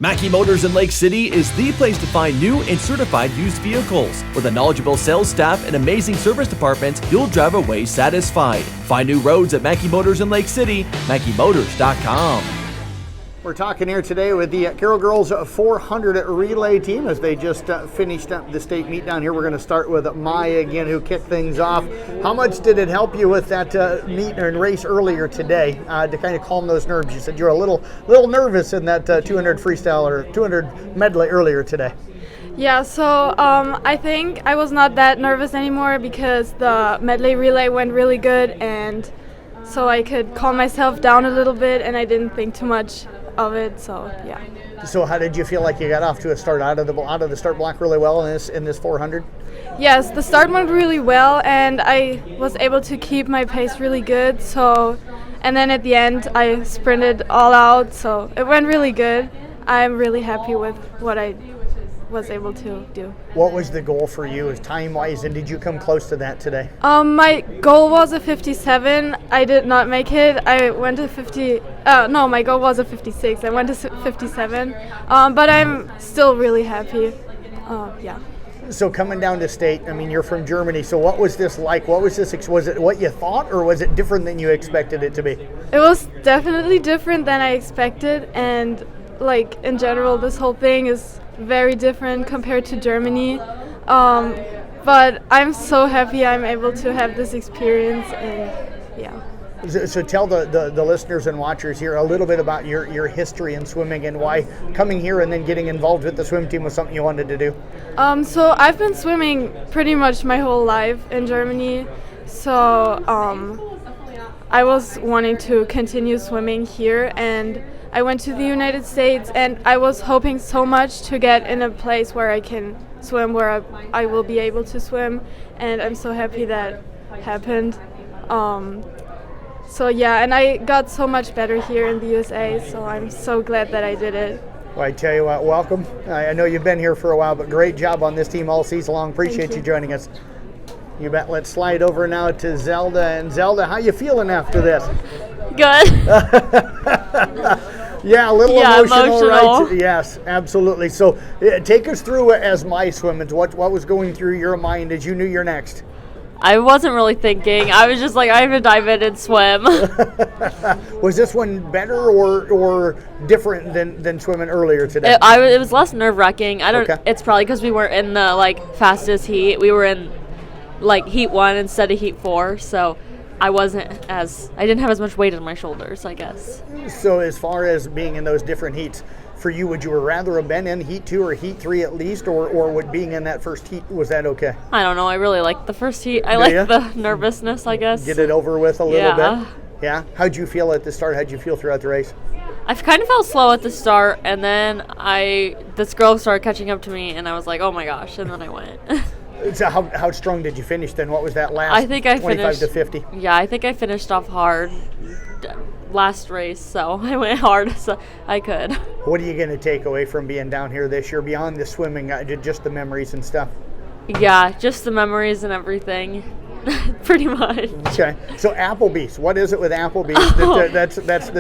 Mackey Motors in Lake City is the place to find new and certified used vehicles. With a knowledgeable sales staff and amazing service departments, you'll drive away satisfied. Find new roads at Mackey Motors in Lake City, MackeyMotors.com. We're talking here today with the Carroll girls 400 relay team as they just finished up the state meet down here. We're going to start with Maya again, who kicked things off. How much did it help you with that meet and race earlier today to kind of calm those nerves? You said you were a little nervous in that 200 freestyle or 200 medley earlier today. Yeah, so I think I was not that nervous anymore because the medley relay went really good, and so I could calm myself down a little bit, and I didn't think too much of it. So yeah. So how did you feel like you got off to a start out of the start block really well in this 400? Yes, the start went really well, and I was able to keep my pace really good. So, and then at the end I sprinted all out, so it went really good. I'm really happy with what I was able to do. What was the goal for you time-wise, and did you come close to that today? My goal was a 57. I did not make it. I went to 50. No, my goal was a 56. I went to 57. But I'm still really happy. Yeah. So coming down to state, I mean, you're from Germany, so what was this like? Was it what you thought, or was it different than you expected it to be? It was definitely different than I expected, and like in general, this whole thing is very different compared to Germany. But I'm so happy I'm able to have this experience, and yeah. So tell the listeners and watchers here a little bit about your history in swimming and why coming here and then getting involved with the swim team was something you wanted to do. So I've been swimming pretty much my whole life in Germany. So I was wanting to continue swimming here, and I went to the United States, and I was hoping so much to get in a place where I can swim, where I will be able to swim, and I'm so happy that happened. So yeah, and I got so much better here in the USA, so I'm so glad that I did it. Well, I tell you what, welcome. I know you've been here for a while, but great job on this team all season long. Appreciate you joining us. You bet. Let's slide over now to Zelda. And Zelda, how you feeling after this? Good. Yeah, a little emotional, right? Emotional. Yes, absolutely. So take us through as my swimmers. What was going through your mind as you knew you're next? I wasn't really thinking. I was just like, I have to dive in and swim. Was this one better or different than swimming earlier today? It was less nerve-wracking. Okay. It's probably because we weren't in the fastest heat. We were in heat 1 instead of heat 4, so I didn't have as much weight on my shoulders, I guess. So as far as being in those different heats, for you, would you rather have been in heat 2 or heat 3 at least, or would being in that first heat, was that okay? I don't know. I really liked the first heat. I like the nervousness, I guess. Get it over with a little bit? Yeah. How'd you feel at the start? How'd you feel throughout the race? I kind of felt slow at the start, and then this girl started catching up to me, and I was like, oh my gosh, and then I went. So how strong did you finish then? What was that last? I think I 25 finished to 50? Yeah, I think I finished off hard last race, so I went hard so I could. What are you going to take away from being down here this year beyond the swimming, just the memories and stuff? Yeah, just the memories and everything, pretty much. Okay, so Applebee's. What is it with Applebee's?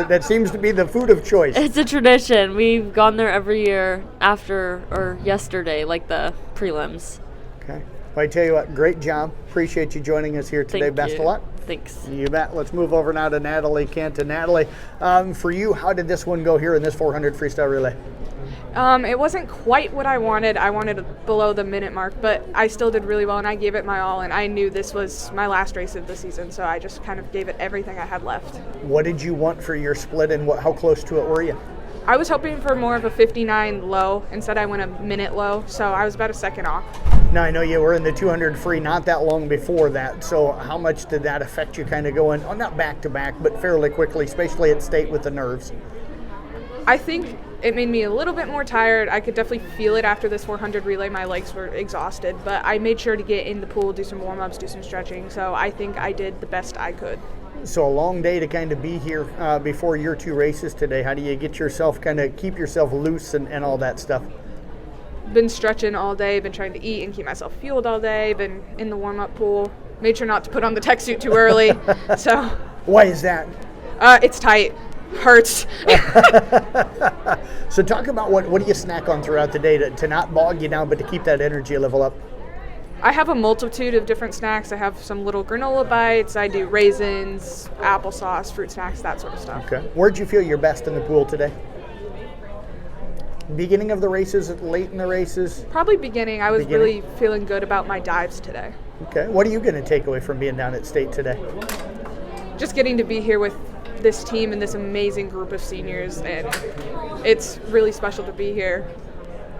That seems to be the food of choice. It's a tradition. We've gone there every year after or yesterday, like the prelims. Okay. Well, I tell you what, great job. Appreciate you joining us here today. Thank Best you. of luck. Thanks. You bet. Let's move over now to Natalie Kent. And Natalie, for you, how did this one go here in this 400 freestyle relay? It wasn't quite what I wanted. I wanted below the minute mark, but I still did really well, and I gave it my all, and I knew this was my last race of the season, so I just kind of gave it everything I had left. What did you want for your split, and how close to it were you? I was hoping for more of a 59 low. Instead, I went a minute low, so I was about a second off. Now, I know you were in the 200 free not that long before that, so how much did that affect you kind of going, not back-to-back, but fairly quickly, especially at state with the nerves? I think it made me a little bit more tired. I could definitely feel it after this 400 relay. My legs were exhausted, but I made sure to get in the pool, do some warm-ups, do some stretching, so I think I did the best I could. So a long day to kind of be here before your 2 races today. How do you get yourself, kind of keep yourself loose and all that stuff? Been stretching all day, been trying to eat and keep myself fueled all day, been in the warm-up pool, made sure not to put on the tech suit too early. So why is that? It's tight. Hurts. So talk about what do you snack on throughout the day to not bog you down, but to keep that energy level up? I have a multitude of different snacks. I have some little granola bites. I do raisins, applesauce, fruit snacks, that sort of stuff. Okay. Where'd you feel your best in the pool today? Beginning of the races, late in the races? Probably beginning. I was really feeling good about my dives today. Okay. What are you going to take away from being down at state today? Just getting to be here with this team and this amazing group of seniors, and it's really special to be here.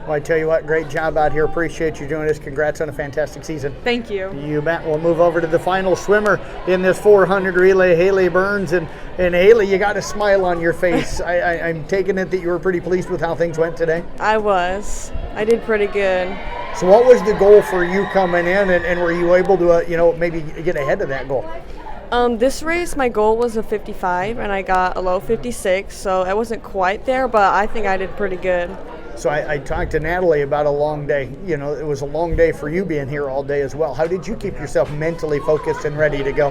Well, I tell you what, great job out here. Appreciate you doing this. Congrats on a fantastic season. Thank you. You bet. We'll move over to the final swimmer in this 400 relay, Hailey Burns. And Hailey, you got a smile on your face. I'm taking it that you were pretty pleased with how things went today. I was. I did pretty good. So what was the goal for you coming in, and were you able to, maybe get ahead of that goal? This race, my goal was a 55, and I got a low 56, so I wasn't quite there, but I think I did pretty good. So I talked to Natalie about a long day. It was a long day for you being here all day as well. How did you keep yourself mentally focused and ready to go?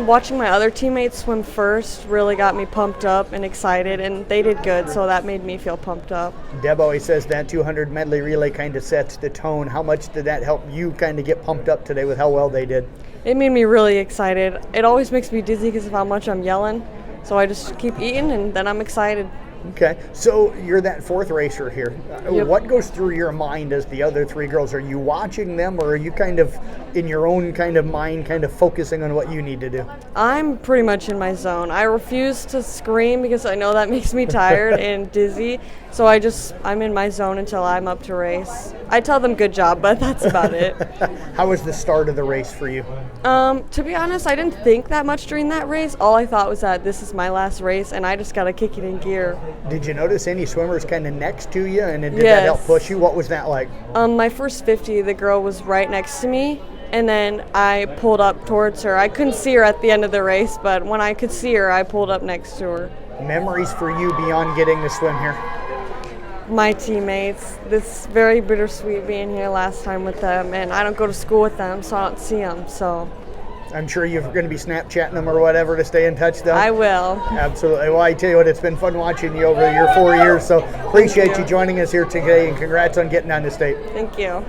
Watching my other teammates swim first really got me pumped up and excited, and they did good, so that made me feel pumped up. Deb always says that 200 medley relay kind of sets the tone. How much did that help you kind of get pumped up today with how well they did? It made me really excited. It always makes me dizzy because of how much I'm yelling, so I just keep eating, and then I'm excited. Okay, so you're that fourth racer here. Yep. What goes through your mind as the other three girls? Are you watching them, or are you kind of in your own kind of mind, kind of focusing on what you need to do? I'm pretty much in my zone. I refuse to scream because I know that makes me tired and dizzy. So I'm in my zone until I'm up to race. I tell them good job, but that's about it. How was the start of the race for you? To be honest, I didn't think that much during that race. All I thought was that this is my last race and I just got to kick it in gear. Did you notice any swimmers kind of next to you, and did that Yes. help push you? What was that like? My first 50, the girl was right next to me, and then I pulled up towards her. I couldn't see her at the end of the race, but when I could see her, I pulled up next to her. Memories for you beyond getting to swim here? My teammates, this very bittersweet being here last time with them, and I don't go to school with them, so I don't see them, so. I'm sure you're going to be Snapchatting them or whatever to stay in touch, though. I will. Absolutely. Well, I tell you what, it's been fun watching you over your 4 years, so appreciate you joining us here today, and congrats on getting down to state. Thank you.